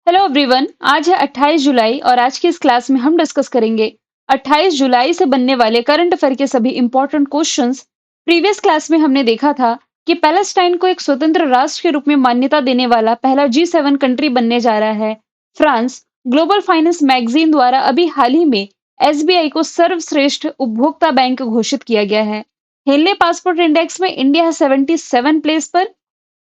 Hello everyone. आज है 28 जुलाई और आज की इस क्लास में हम डिस्कस करेंगे 28 जुलाई से बनने वाले करंट अफेयर के सभी इंपॉर्टेंट क्वेश्चंस। प्रीवियस क्लास में हमने देखा था कि पैलेस्टाइन को एक स्वतंत्र राष्ट्र के रूप में मान्यता देने वाला पहला G7 कंट्री बनने जा रहा है फ्रांस। ग्लोबल फाइनेंस मैगजीन द्वारा अभी हाल ही में एसबीआई को सर्वश्रेष्ठ उपभोक्ता बैंक घोषित किया गया है। हेनले पासपोर्ट इंडेक्स में इंडिया है 77 प्लेस पर।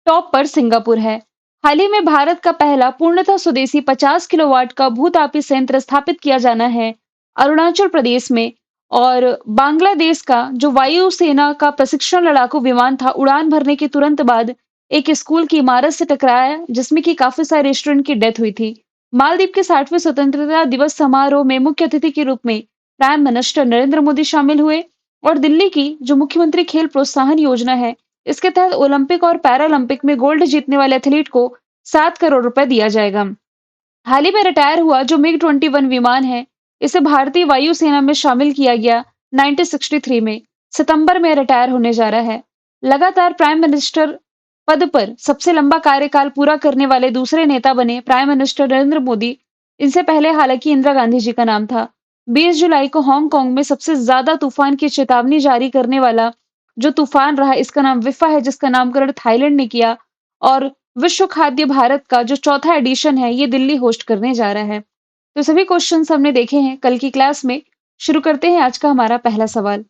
टॉप पर सिंगापुर है। हाल ही में भारत का पहला पूर्णतः स्वदेशी 50 किलोवाट का भूतापी संयंत्र स्थापित किया जाना है अरुणाचल प्रदेश में। और बांग्लादेश का जो वायुसेना का प्रशिक्षण लड़ाकू विमान था, उड़ान भरने के तुरंत बाद एक स्कूल की इमारत से टकराया जिसमें कि काफी सारे स्टूडेंट की डेथ हुई थी। मालदीव के 60वें स्वतंत्रता दिवस समारोह में मुख्य अतिथि के रूप में प्राइम मिनिस्टर नरेंद्र मोदी शामिल हुए। और दिल्ली की जो मुख्यमंत्री खेल प्रोत्साहन योजना है, इसके तहत ओलंपिक और पैरालंपिक में गोल्ड जीतने वाले एथलीट को 7 करोड़ रुपए दिया जाएगा। हाल ही में रिटायर हुआ जो मिग 21 विमान है, इसे भारतीय वायुसेना में शामिल किया गया 1963 में। सितंबर में रिटायर होने जा रहा है। लगातार प्राइम मिनिस्टर पद पर सबसे लंबा कार्यकाल पूरा करने वाले दूसरे नेता बने प्राइम मिनिस्टर नरेंद्र मोदी। इनसे पहले हालांकि इंदिरा गांधी जी का नाम था। 20 जुलाई को हांगकांग में सबसे ज्यादा तूफान की चेतावनी जारी करने वाला जो तूफान रहा, इसका नाम विफा है, जिसका नामकरण थाईलैंड ने किया। और विश्व खाद्य भारत का जो चौथा एडिशन है, ये दिल्ली होस्ट करने जा रहा है। तो सभी क्वेश्चंस हमने देखे हैं कल की क्लास में। शुरू करते हैं आज का हमारा पहला सवाल।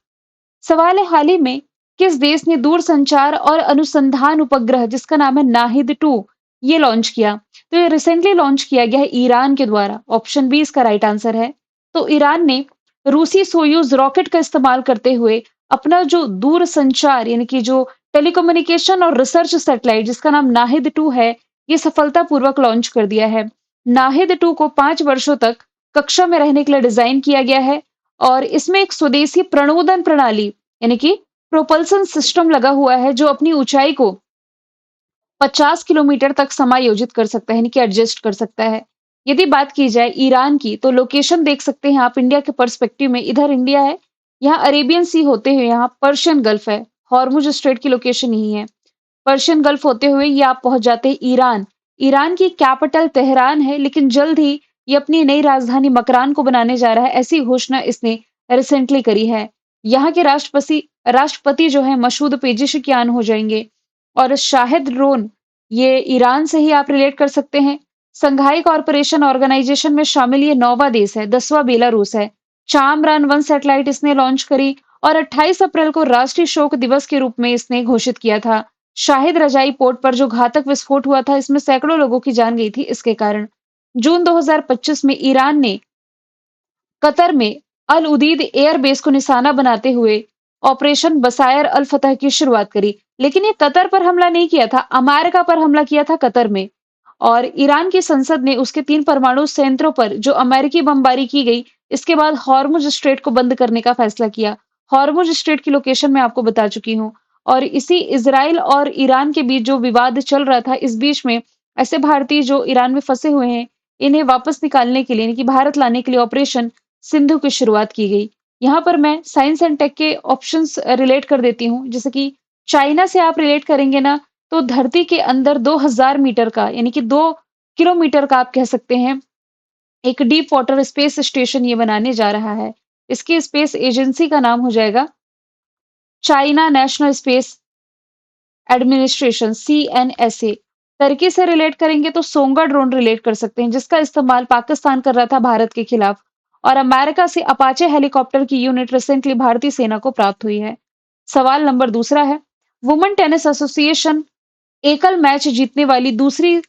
सवाल है, हाल ही में किस देश ने दूरसंचार और अनुसंधान उपग्रह जिसका नाम है नाहिद 2 ये लॉन्च किया? तो ये रिसेंटली लॉन्च किया गया है ईरान के द्वारा। ऑप्शन बी इसका राइट आंसर है। तो ईरान ने रूसी सोयूज रॉकेट का इस्तेमाल करते हुए अपना जो दूरसंचार यानी कि जो टेलीकम्युनिकेशन और रिसर्च सैटेलाइट जिसका नाम नाहिद 2 है, ये सफलतापूर्वक लॉन्च कर दिया है। नाहिद 2 को 5 वर्षों तक कक्षा में रहने के लिए डिजाइन किया गया है। और इसमें एक स्वदेशी प्रणोदन प्रणाली यानी कि प्रोपल्सन सिस्टम लगा हुआ है जो अपनी ऊंचाई को 50 किलोमीटर तक समायोजित कर सकता है यानी कि एडजस्ट कर सकता है। यदि बात की जाए ईरान की, तो लोकेशन देख सकते हैं आप इंडिया के पर्सपेक्टिव में। इधर इंडिया है, यहाँ अरेबियन सी होते हुए यहाँ पर्शियन गल्फ है। हॉर्मुज स्ट्रेट की लोकेशन यही है। पर्शियन गल्फ होते हुए ये आप पहुंच जाते हैं ईरान। ईरान की कैपिटल तेहरान है, लेकिन जल्द ही ये अपनी नई राजधानी मकरान को बनाने जा रहा है, ऐसी घोषणा इसने रिसेंटली करी है। यहाँ के राष्ट्रपति राष्ट्रपति जो है मसूद पेजिशकियान हो जाएंगे। और शाहिद ड्रोन, ये ईरान से ही आप रिलेट कर सकते हैं। संघाई कॉरपोरेशन ऑर्गेनाइजेशन में शामिल ये 9वां देश है। 10वां बेलारूस है। चांद्रयान 1 सैटेलाइट इसने लॉन्च करी और 28 अप्रैल को राष्ट्रीय शोक दिवस के रूप में इसने घोषित किया था। शाहिद रजाई पोर्ट पर जो घातक विस्फोट हुआ था, इसमें सैकड़ों लोगों की जान गई थी इसके कारण। जून 2025 में ईरान ने कतर में अल उदीद एयर बेस को निशाना बनाते हुए ऑपरेशन बसायर अल फतह की शुरुआत करी। लेकिन ये कतर पर हमला नहीं किया था, अमेरिका पर हमला किया था कतर में। और ईरान की संसद ने उसके 3 परमाणु संयंत्रों पर जो अमेरिकी बमबारी की गई, इसके बाद हॉर्मुज स्ट्रेट को बंद करने का फैसला किया। हॉर्मुज स्ट्रेट की लोकेशन मैं आपको बता चुकी हूँ। और इसी इजराइल और ईरान के बीच जो विवाद चल रहा था, इस बीच में ऐसे भारतीय जो ईरान में फंसे हुए हैं, इन्हें वापस निकालने के लिए यानी कि भारत लाने के लिए ऑपरेशन सिंधु की शुरुआत की गई। यहाँ पर मैं साइंस एंड टेक के ऑप्शंस रिलेट कर देती हूँ। जैसे कि चाइना से आप रिलेट करेंगे ना, तो धरती के अंदर 2000 मीटर का यानी कि 2 किलोमीटर का आप कह सकते हैं एक डीप वाटर स्पेस स्टेशन ये बनाने जा रहा है। इसकी स्पेस एजेंसी का नाम हो जाएगा China national space administration, CNSA। Turkey से रिलेट करेंगे तो सोंगा ड्रोन रिलेट कर सकते हैं जिसका इस्तेमाल पाकिस्तान कर रहा था भारत के खिलाफ। और अमेरिका से अपाचे हेलीकॉप्टर की यूनिट रिसेंटली भारतीय सेना को प्राप्त हुई है। सवाल नंबर दूसरा है, वुमेन टेनिस एसोसिएशन एकल मैच जीतने वाली दूसरी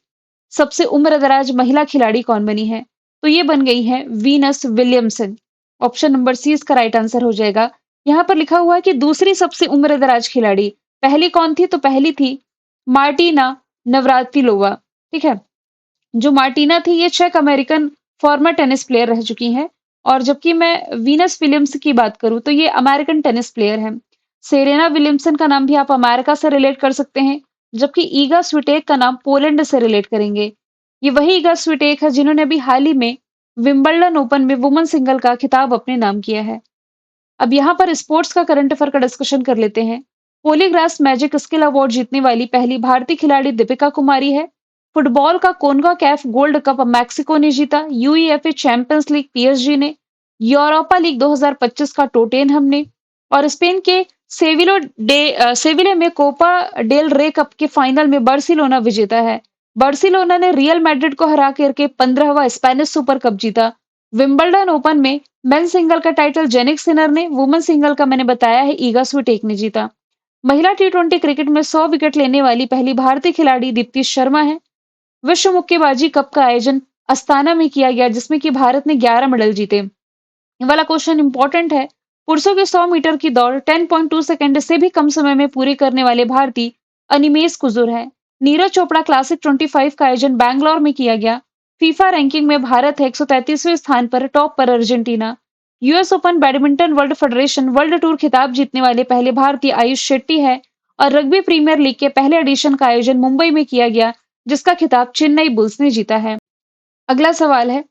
सबसे उम्रदराज महिला खिलाड़ी कौन बनी है? तो ये बन गई है Venus Williamson. Option number C इसका राइट आंसर हो जाएगा। यहाँ पर लिखा हुआ है कि दूसरी सबसे उम्रदराज खिलाड़ी, पहली कौन थी? तो पहली थी मार्टिना नवरातिलोवा। ठीक है। जो मार्टिना थी ये चेक अमेरिकन फॉर्मर टेनिस प्लेयर रह चुकी हैं। और जबकि मैं वीनस विलियम्स की बात करूं तो ये अमेरिकन टेनिस प्लेयर है। सेरेना विलियमसन का नाम भी आप अमेरिका से रिलेट कर सकते हैं। जबकि ईगा स्विटेक का नाम पोलैंड से रिलेट करेंगे। ये वही ईगा स्विटेक है जिन्होंने अभी हाल ही में विंबलडन ओपन में वुमन सिंगल का खिताब अपने नाम किया है। अब यहाँ पर स्पोर्ट्स का करंट अफेयर का डिस्कशन कर लेते हैं। पोलीग्रास मैजिक स्किल अवार्ड जीतने वाली पहली भारतीय खिलाड़ी दीपिका कुमारी है। फुटबॉल का कोनकाकैफ गोल्ड कप मैक्सिको ने जीता। यूईएफए चैंपियंस लीग पीएसजी ने। यूरोपा लीग 2025 का टोटेनहम ने। और स्पेन के सेविले में कोपा डेल रे कप के फाइनल में बार्सिलोना विजेता है। बार्सिलोना ने रियल मैड्रिड को हरा करके 15वां स्पेनिश सुपर कप जीता। विंबलडन ओपन में मेन सिंगल का टाइटल जेनिक सिनर ने, वुमेन सिंगल का मैंने बताया है ईगा स्विटेक ने जीता। महिला टी20 क्रिकेट में 100 विकेट लेने वाली पहली भारतीय खिलाड़ी दीप्ति शर्मा है। विश्व मुक्केबाजी कप का आयोजन अस्ताना में किया गया, जिसमें कि भारत ने 11 मेडल जीते। ये वाला क्वेश्चन इंपॉर्टेंट है। पुरुषों की 100 मीटर की दौड़ 10.2 सेकंड से भी कम समय में पूरी करने वाले भारतीय अनिमेश कुजूर है। नीरज चोपड़ा क्लासिक 25 का आयोजन बैंगलोर में किया गया। फीफा रैंकिंग में भारत है 133वें स्थान पर, टॉप पर Argentina. US open badminton world federation world tour खिताब जीतने वाले पहले भारतीय आयुष शेट्टी है। और रग्बी प्रीमियर लीग के पहले एडिशन का आयोजन मुंबई में किया गया, जिसका खिताब चेन्नई बुल्स ने जीता है। अगला सवाल है,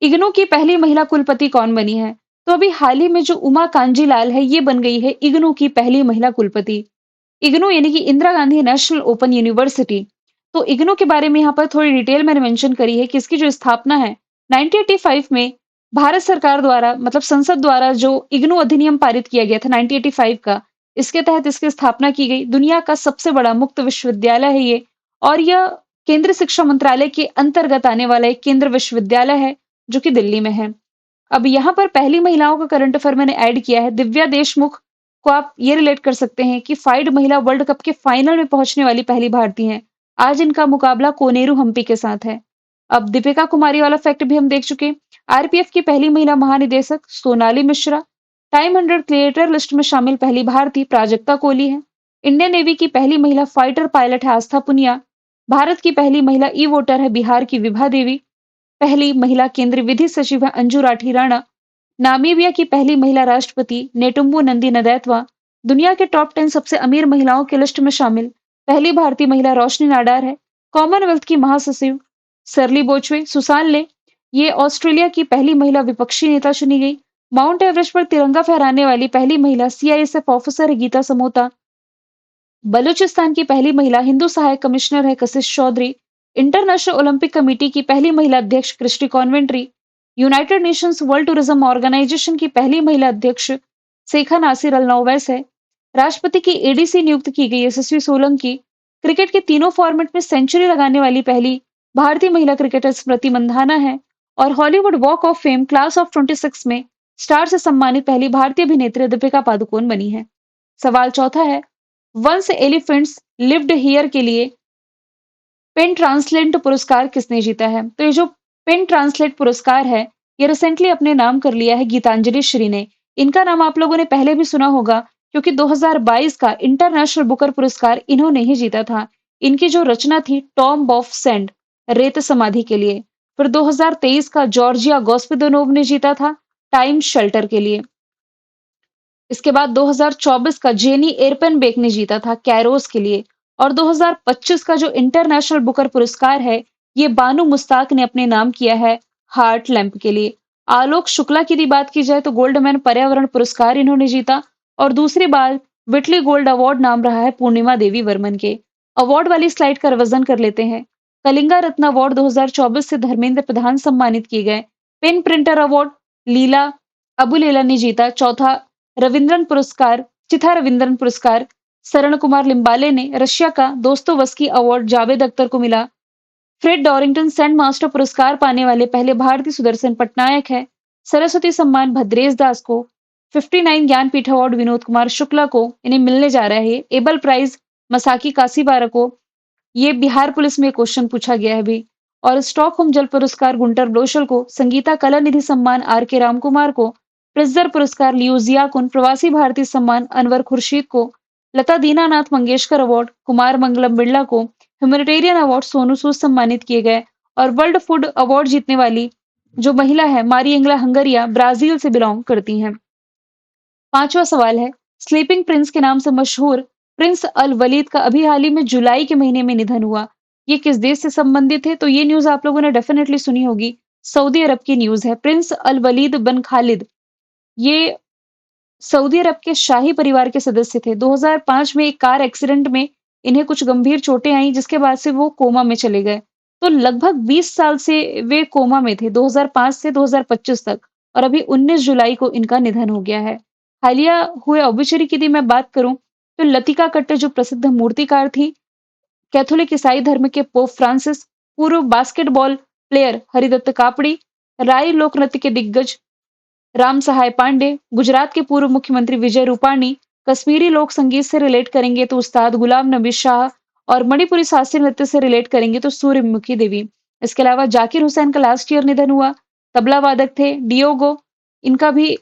इग्नू की पहली महिला कुलपति कौन बनी है? तो अभी हाल ही में जो उमा कांजीलाल है, ये बन गई है इग्नू की पहली महिला कुलपति। इग्नू यानी कि Indira Gandhi national open university. तो इग्नू के बारे में यहाँ पर थोड़ी डिटेल मैंने मेंशन करी है कि इसकी जो स्थापना है 1985 में भारत सरकार द्वारा, मतलब संसद द्वारा जो इग्नू अधिनियम पारित किया गया था 1985 का, इसके तहत इसकी स्थापना की गई। दुनिया का सबसे बड़ा मुक्त विश्वविद्यालय है ये। और यह केंद्रीय शिक्षा मंत्रालय के अंतर्गत आने वाला एक केंद्र विश्वविद्यालय है, जो कि दिल्ली में है। अब यहाँ पर पहली महिलाओं का करंट अफेयर मैंने ऐड किया है। दिव्या देशमुख को आप ये रिलेट कर सकते हैं कि फाइड महिला वर्ल्ड कप के फाइनल में पहुंचने वाली पहली भारतीय हैं। आज इनका मुकाबला कोनेरू हम्पी के साथ है। अब दीपिका कुमारी वाला फैक्ट भी हम देख चुके। आरपीएफ की पहली महिला महानिदेशक Sonali Mishra. Time 100 creator list में शामिल पहली भारतीय प्राजक्ता कोहली है। इंडियन नेवी की पहली महिला फाइटर पायलट है आस्था पुनिया। भारत की पहली महिला ई वोटर है बिहार की विभा देवी। पहली महिला केंद्रीय विधि सचिव है अंजू राठी राणा। नामीबिया की पहली महिला राष्ट्रपति नेटुम्बू नंदी नदैतवा। दुनिया के टॉप 10 सबसे अमीर महिलाओं की लिस्ट में शामिल पहली भारतीय महिला रोशनी नाडार है। कॉमनवेल्थ की महासचिव सरली बोचवे सुसान ले, ये ऑस्ट्रेलिया की पहली महिला विपक्षी नेता चुनी गई। माउंट एवरेस्ट पर तिरंगा फहराने वाली पहली महिला सीआईएसएफ ऑफिसर है गीता समोता। बलूचिस्तान की पहली महिला हिंदू सहायक कमिश्नर है कशिश चौधरी। इंटरनेशनल ओलंपिक कमेटी की पहली महिला अध्यक्ष Kirsty Coventry. United Nations world tourism organisation की पहली महिला अध्यक्ष शेखा नासिर अल नौवैस है। राष्ट्रपति की एडीसी नियुक्त की गई यशस्वी सोलंकी। क्रिकेट के तीनों फॉर्मेट में सेंचुरी लगाने वाली पहली भारतीय महिला क्रिकेटर स्मृति मंधाना है। और Hollywood walk of fame class of 26 में स्टार से सम्मानित पहली भारतीय अभिनेत्री दीपिका पादुकोण बनी है। सवाल चौथा है, वंस एलिफेंट्स लिव्ड हियर के लिए पेन ट्रांसलेट पुरस्कार किसने जीता है? तो ये जो पेन ट्रांसलेट पुरस्कार है, ये रिसेंटली अपने नाम कर लिया है गीतांजलि श्री ने। इनका नाम आप लोगों ने पहले भी सुना होगा, क्योंकि 2022 का इंटरनेशनल बुकर पुरस्कार इन्होंने ही जीता था। इनकी जो रचना थी टॉम्ब ऑफ सैंड, रेत समाधि के लिए। फिर 2023 का जॉर्जिया गॉस्पिदोनोव ने जीता था टाइम शेल्टर के लिए। इसके बाद 2024 का जेनी एरपेनबेक ने जीता था कैरोस के लिए। और 2025 का जो इंटरनेशनल बुकर पुरस्कार है, ये बानू मुस्ताक ने अपने नाम किया है हार्ट लैंप के लिए। आलोक शुक्ला की यदि बात की जाए तो गोल्डमैन पर्यावरण पुरस्कार इन्होंने जीता। और दूसरी बार विटली गोल्ड अवार्ड नाम रहा है पूर्णिमा देवी वर्मन के। अवार्ड वाली स्लाइड का रिवीजन कर लेते हैं। कलिंगा रत्न अवार्ड 2024 से धर्मेंद्र प्रधान सम्मानित किए गए। पेन प्रिंटर अवार्ड लीला अबुलेला ने जीता। चौथा रविंद्रन पुरस्कार चिथा रविंद्रन पुरस्कार शरण कुमार लिम्बाले ने। रशिया का दोस्तोवस्की अवार्ड जावेद अख्तर को मिला। फ्रेड डॉरिंगटन सेंट मास्टर पुरस्कार पाने वाले पहले भारतीय सुदर्शन पटनायक है। सरस्वती सम्मान भद्रेश दास को। 59 ज्ञानपीठ अवार्ड विनोद कुमार शुक्ला को इन्हें मिलने जा रहा है। एबल प्राइज मसाकी कासीबारा को। ये बिहार पुलिस में क्वेश्चन पूछा गया है अभी। और स्टॉकहोम जल पुरस्कार गुंटर ब्लोशल को। संगीता कला निधि सम्मान आर के रामकुमार को। प्रिज्जर पुरस्कार लियो जियाकुन। प्रवासी भारतीय सम्मान अनवर खुर्शीद को। लता दीनानाथ मंगेशकर अवार्ड कुमार मंगलम बिरला को। ह्यूमैनिटेरियन अवार्ड सोनू सूद सम्मानित किए गए। और वर्ल्ड फूड अवार्ड जीतने वाली जो महिला है मारी एंगला हंगरिया ब्राजील से बिलोंग करती हैं। पांचवा सवाल है, स्लीपिंग प्रिंस के नाम से मशहूर प्रिंस अल वलीद का अभी हाल ही में जुलाई के महीने में निधन हुआ। ये किस देश से संबंधित है? तो ये न्यूज आप लोगों ने डेफिनेटली सुनी होगी। सऊदी अरब की न्यूज है। प्रिंस अल वलीद बिन खालिद ये सऊदी अरब के शाही परिवार के सदस्य थे। 2005 में एक कार एक्सीडेंट में इन्हें कुछ गंभीर चोटें आईं, जिसके बाद से वो कोमा में चले गए। तो लगभग 20 साल से वे कोमा में थे, 2005 से 2025 तक, और अभी 19 जुलाई को इनका निधन हो गया है। हालिया हुए ऑब्ituary की यदि मैं बात करूँ, तो लतिका कट्टर जो प्रसिद्ध मूर्तिकार थी, कैथोलिक ईसाई धर्म के पोप फ्रांसिस, पूर्व बास्केटबॉल प्लेयर हरिदत्त कापड़ी, राय लोक नृत्य के दिग्गज राम सहाय पांडे, गुजरात के पूर्व मुख्यमंत्री विजय रूपाणी, कश्मीरी लोक संगीत से रिलेट करेंगे तो उस्ताद गुलाम नबी शाह, और मणिपुरी शास्त्रीय नृत्य से रिलेट करेंगे तो सूर्यमुखी देवी। इसके अलावा जाकिर हुसैन का लास्ट ईयर निधन हुआ, तबला वादक थे डियोगो, इनका भी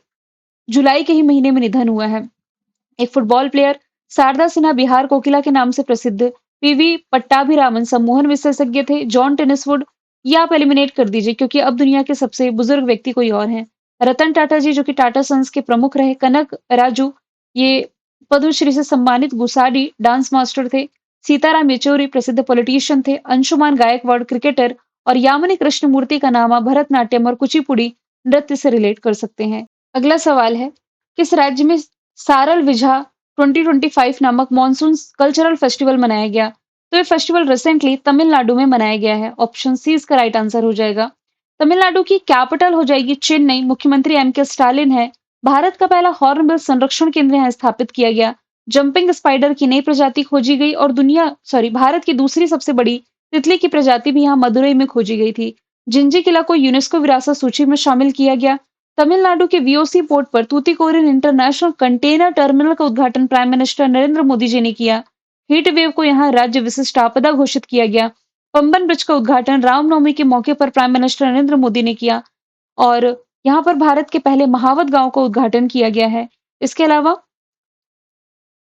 जुलाई के ही महीने में निधन हुआ है। एक फुटबॉल प्लेयर शारदा सिन्हा बिहार कोकिला के नाम से प्रसिद्ध, पीवी पट्टाभिरामन सम्मोहन विशेषज्ञ थे, जॉन टेनिसवुड, ये आप एलिमिनेट कर दीजिए क्योंकि अब दुनिया के सबसे बुजुर्ग व्यक्ति कोई और हैं। रतन टाटा जी जो कि टाटा सन्स के प्रमुख रहे, कनक राजू, ये पद्मश्री से सम्मानित गुसाडी डांस मास्टर थे, सीताराम येचूरी प्रसिद्ध पॉलिटिशियन थे, अंशुमान गायकवाड़ क्रिकेटर, और यामिनी कृष्णमूर्ति का नाम आप भरतनाट्यम और कुचिपुड़ी नृत्य से रिलेट कर सकते हैं। अगला सवाल है, किस राज्य में सारल विजहा 2025 नामक मॉनसून कल्चरल फेस्टिवल मनाया गया? तो ये फेस्टिवल रिसेंटली तमिलनाडु में मनाया गया है। ऑप्शन सी इसका राइट आंसर हो जाएगा। तमिलनाडु की कैपिटल हो जाएगी चेन्नई, मुख्यमंत्री एम के स्टालिन है। भारत का पहला हॉर्नबिल संरक्षण केंद्र यहाँ स्थापित किया गया। जंपिंग स्पाइडर की नई प्रजाति खोजी गई, और भारत की दूसरी सबसे बड़ी तितली की प्रजाति भी यहाँ मदुरई में खोजी गई थी। जिंजी किला को यूनेस्को विरासत सूची में शामिल किया गया। तमिलनाडु के वीओसी पोर्ट पर तूतीकोरिन इंटरनेशनल कंटेनर टर्मिनल का उद्घाटन प्राइम मिनिस्टर नरेंद्र मोदी जी ने किया। हीट वेव को यहाँ राज्य विशिष्ट आपदा घोषित किया गया। पंबन ब्रिज का उद्घाटन रामनवमी के मौके पर प्राइम मिनिस्टर नरेंद्र मोदी ने किया, और यहाँ पर भारत के पहले महावत गांव का उद्घाटन किया गया है। इसके अलावा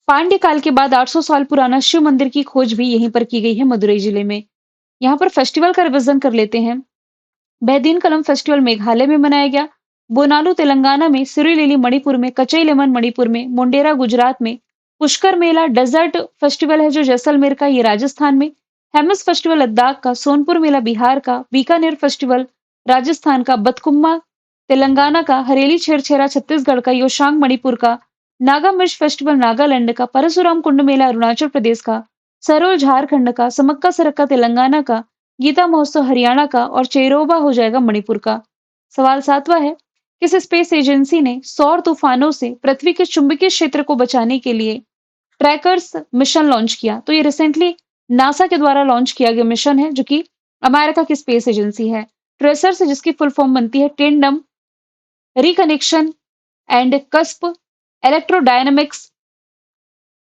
पांड्य काल के बाद 800 साल पुराना शिव मंदिर की खोज भी यहीं पर की गई है, मदुरई जिले में। यहाँ पर फेस्टिवल का रिविजन कर लेते हैं। बेहदीन कलम फेस्टिवल मेघालय में मनाया गया, बोनालू तेलंगाना में, सिरुलिली मणिपुर में, कचईलेमन मणिपुर में, मुंडेरा गुजरात में, पुष्कर मेला डेजर्ट फेस्टिवल है जो जैसलमेर का, ये राजस्थान में, हेमस फेस्टिवल लद्दाख का, सोनपुर मेला बिहार का, बीकानेर फेस्टिवल राजस्थान का, बतकुम्मा तेलंगाना का, हरेली छेरछेरा छत्तीसगढ़ का, योशांग मणिपुर का, नागा मिर्च फेस्टिवल नागालैंड का, परशुराम कुंड मेला अरुणाचल प्रदेश का, सरोल झारखंड का, समक्का सरक्का तेलंगाना का, गीता महोत्सव हरियाणा का, और चेरोबा हो जाएगा मणिपुर का। सवाल 7वां है, किस स्पेस एजेंसी ने सौर तूफानों से पृथ्वी के चुंबकीय क्षेत्र को बचाने के लिए ट्रैकर्स मिशन लॉन्च किया? तो ये रिसेंटली नासा के द्वारा लॉन्च किया गया मिशन है जो कि अमेरिका की स्पेस एजेंसी है। ट्रेसर्स जिसकी फुल फॉर्म बनती है tandem reconnection and cusp electrodynamics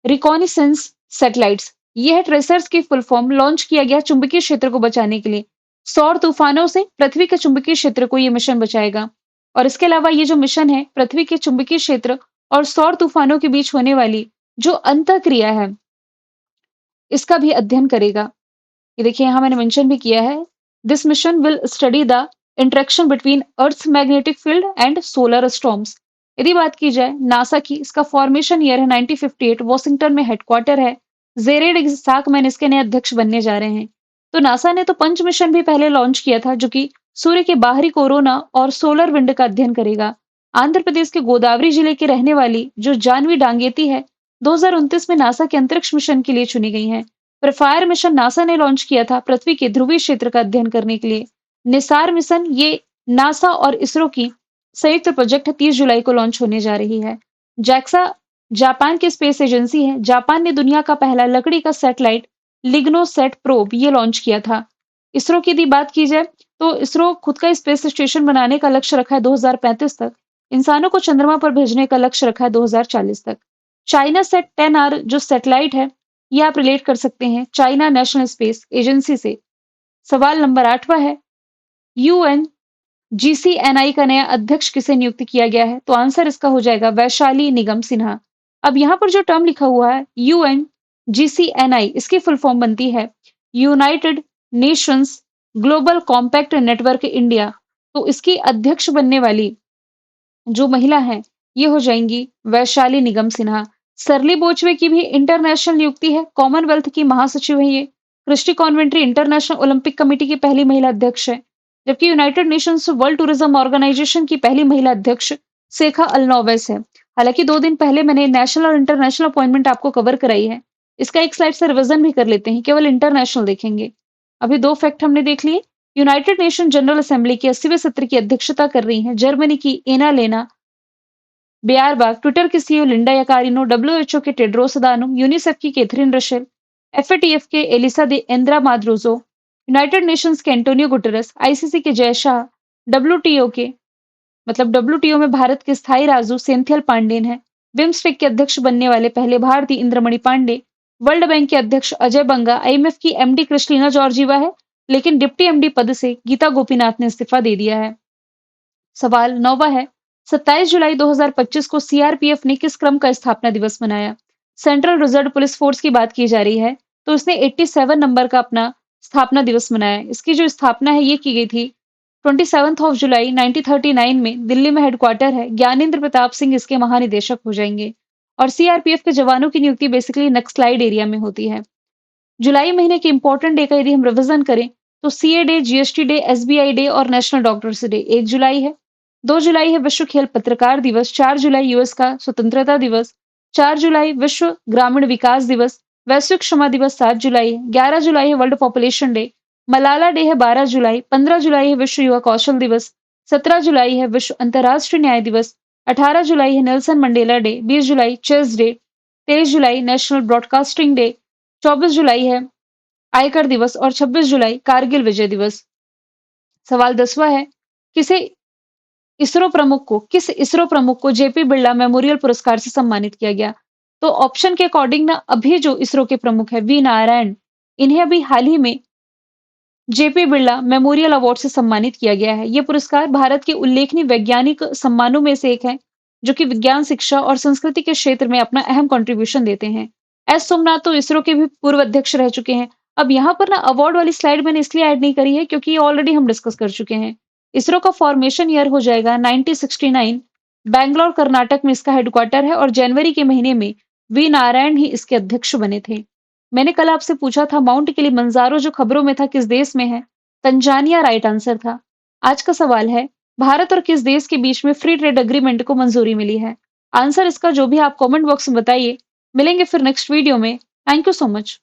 reconnaissance satellites, ये है ट्रेसर्स की फुल फॉर्म। लॉन्च किया गया चुंबकीय क्षेत्र को बचाने के लिए, सौर तूफानों से पृथ्वी के चुंबकीय क्षेत्र को ये मिशन बचाएगा। और इसके अलावा ये जो मिशन है पृथ्वी के चुंबकीय क्षेत्र और सौर तूफानों के बीच होने वाली जो अंतःक्रिया है इसका भी अध्ययन करेगा। ये देखिए यहाँ मैंने मेंशन भी किया है, this mission will study the interaction between earth's magnetic field and solar storms. यदि बात की जाए नासा की, इसका फॉर्मेशन ईयर है 1958, वॉशिंगटन में हेडक्वार्टर है। जेरेड इसाकमैन इसके नए अध्यक्ष बनने जा रहे हैं। तो नासा ने तो पंच मिशन भी पहले लॉन्च किया था जो कि सूर्य के बाहरी कोरोना और सोलर विंड का अध्ययन करेगा। आंध्र प्रदेश के गोदावरी जिले की रहने वाली जो जानवी डांगेती है 2029 में नासा के अंतरिक्ष मिशन के लिए चुनी गई हैं। प्रोफायर मिशन नासा ने लॉन्च किया था पृथ्वी के ध्रुवीय क्षेत्र का अध्ययन करने के लिए। निसार मिशन ये नासा और इसरो की संयुक्त प्रोजेक्ट 30 जुलाई को लॉन्च होने जा रही है। जैक्सा जापान की स्पेस एजेंसी है। जापान ने दुनिया का पहला लकड़ी का सैटेलाइट लिग्नोसैट प्रोब ये लॉन्च किया था। इसरो की यदि बात की जाए तो इसरो खुद का स्पेस स्टेशन बनाने का लक्ष्य रखा है 2035 तक। इंसानों को चंद्रमा पर भेजने का लक्ष्य रखा है 2040 तक। चाइना सेट 10R जो सैटेलाइट है ये आप रिलेट कर सकते हैं चाइना नेशनल स्पेस एजेंसी से। सवाल नंबर 8वां है, यूएन जीसीएनआई का नया अध्यक्ष किसे नियुक्त किया गया है? तो आंसर इसका हो जाएगा वैशाली निगम सिन्हा। अब यहाँ पर जो टर्म लिखा हुआ है यूएन जीसीएनआई, इसकी फुल फॉर्म बनती है United Nations global compact network India. तो इसकी अध्यक्ष बनने वाली जो महिला है ये हो जाएंगी वैशाली निगम सिन्हा। सरली बोचवे की भी इंटरनेशनल नियुक्ति है, कॉमनवेल्थ की महासचिव है ये। Kirsty Coventry international Olympic committee की पहली महिला अध्यक्ष है, जबकि United Nations world tourism organisation की पहली महिला अध्यक्ष सेखा अल्नोवेस है। हालांकि 2 दिन पहले मैंने नेशनल और इंटरनेशनल अपॉइंटमेंट आपको कवर कराई है, इसका एक स्लाइड से रिविजन भी कर लेते हैं, केवल इंटरनेशनल देखेंगे। अभी 2 फैक्ट हमने देख लिए। यूनाइटेड नेशन जनरल असेंबली के 80वें सत्र की अध्यक्षता कर रही हैं जर्मनी की एना लेना बेयरबैक, ट्विटर की सीईओ लिंडा याकारिनो, डब्ल्यूएचओ के टेड्रोस अदानोम, यूनिसेफ की कैथरीन रशेल, एफएटीएफ के एलिसा दे एंद्रा माद्रोजो, यूनाइटेड नेशंस के एंटोनियो गुटेरेस, आईसीसी के जय शाह, डब्ल्यूटीओ के डब्ल्यूटीओ में भारत के स्थायी राजदूत सेंथियल पांडेन है। बिम्स्टेक के अध्यक्ष बनने वाले पहले भारतीय इंद्रमणि पांडे। वर्ल्ड बैंक के अध्यक्ष अजय बंगा। आईएमएफ की एमडी क्रिस्टीना जॉर्जीवा है, लेकिन डिप्टी एमडी पद से गीता गोपीनाथ ने इस्तीफा दे दिया है। सवाल 9वां है, 27 जुलाई 2025 को सीआरपीएफ ने किस क्रम का स्थापना दिवस मनाया? सेंट्रल रिजर्व पुलिस फोर्स की बात की जा रही है, तो इसने 87 नंबर का अपना स्थापना दिवस मनाया। इसकी जो स्थापना है ये की गई थी 27 ऑफ जुलाई 1939 में। दिल्ली में हेडक्वार्टर है। ज्ञानेंद्र प्रताप सिंह इसके महानिदेशक हो जाएंगे। और सीआरपीएफ के जवानों की नियुक्ति बेसिकली नक्सलाइड एरिया में होती है। जुलाई महीने के इंपॉर्टेंट डे का यदि हम रिवीजन करें तो CA day, GST day, SBI day और नेशनल डॉक्टर्स डे 1 जुलाई है। 2 जुलाई है विश्व खेल पत्रकार दिवस। 4 जुलाई यूएस का स्वतंत्रता दिवस। 4 जुलाई विश्व ग्रामीण विकास दिवस। वैश्विक क्षमा दिवस 7 जुलाई है। 11 जुलाई है world population day. Malala day है 12 जुलाई। 15 जुलाई है विश्व युवा कौशल दिवस। 17 जुलाई है विश्व अंतर्राष्ट्रीय न्याय दिवस। 18 जुलाई है नेल्सन मंडेला डे। 20 जुलाई चेस डे। 23 जुलाई नेशनल ब्रॉडकास्टिंग डे। 24 जुलाई है आयकर दिवस और 26 जुलाई कारगिल विजय दिवस। सवाल 10वां है, किसे किस इसरो प्रमुख को जेपी बिरला मेमोरियल पुरस्कार से सम्मानित किया गया? तो ऑप्शन के अकॉर्डिंग ना अभी जो इसरो के प्रमुख है वी नारायण, इन्हें अभी हाल ही में जेपी बिरला मेमोरियल अवार्ड से सम्मानित किया गया है। ये पुरस्कार भारत के उल्लेखनीय वैज्ञानिक सम्मानों में से एक है, जो कि विज्ञान, शिक्षा और संस्कृति के क्षेत्र में अपना अहम कंट्रीब्यूशन देते हैं। एस सोमनाथ तो इसरो के भी पूर्व अध्यक्ष रह चुके हैं। अब यहाँ पर ना अवार्ड वाली स्लाइड मैंने इसलिए ऐड नहीं करी है क्योंकि ये ऑलरेडी हम डिस्कस कर चुके हैं। इसरो का फॉर्मेशन ईयर हो जाएगा 1969। बैंगलोर कर्नाटक में इसका हेडक्वार्टर है और जनवरी के महीने में वी नारायण ही इसके अध्यक्ष बने थे। मैंने कल आपसे पूछा था माउंट किलिमंजारो जो खबरों में था किस देश में है? तंजानिया राइट आंसर था। आज का सवाल है, भारत और किस देश के बीच में फ्री ट्रेड एग्रीमेंट को मंजूरी मिली है? आंसर इसका जो भी आप कमेंट बॉक्स में बताइए। मिलेंगे फिर नेक्स्ट वीडियो में। Thank you so much.